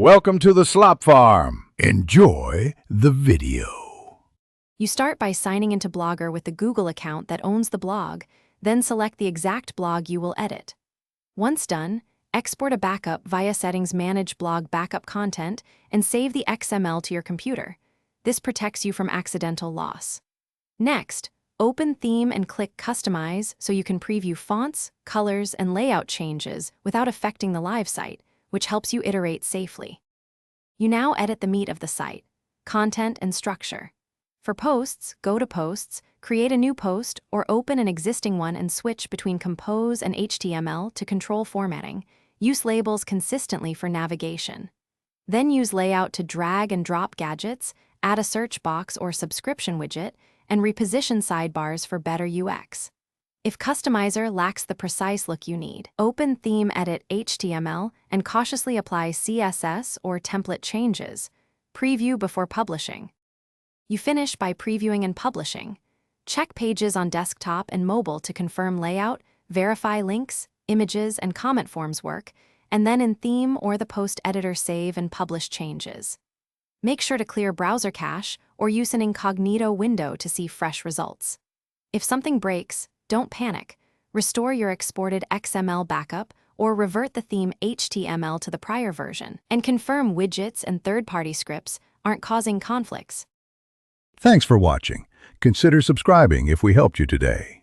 Welcome to the Slop Farm. Enjoy the video. You start by signing into Blogger with the Google account that owns the blog, then select the exact blog you will edit. Once done, export a backup via Settings Manage Blog Backup Content and save the XML to your computer. This protects you from accidental loss. Next, open Theme and click Customize so you can preview fonts, colors, and layout changes without affecting the live site, which helps you iterate safely. You now edit the meat of the site, content and structure. For posts, go to Posts, create a new post, or open an existing one and switch between Compose and HTML to control formatting. Use labels consistently for navigation. Then use Layout to drag and drop gadgets, add a search box or subscription widget, and reposition sidebars for better UX. If Customizer lacks the precise look you need, open Theme Edit HTML and cautiously apply CSS or template changes. Preview before publishing. You finish by previewing and publishing. Check pages on desktop and mobile to confirm layout, verify links, images, and comment forms work, and then in Theme or the post editor save and publish changes. Make sure to clear browser cache or use an incognito window to see fresh results. If something breaks, don't panic. Restore your exported XML backup or revert the theme HTML to the prior version and confirm widgets and third-party scripts aren't causing conflicts. Thanks for watching. Consider subscribing if we helped you today.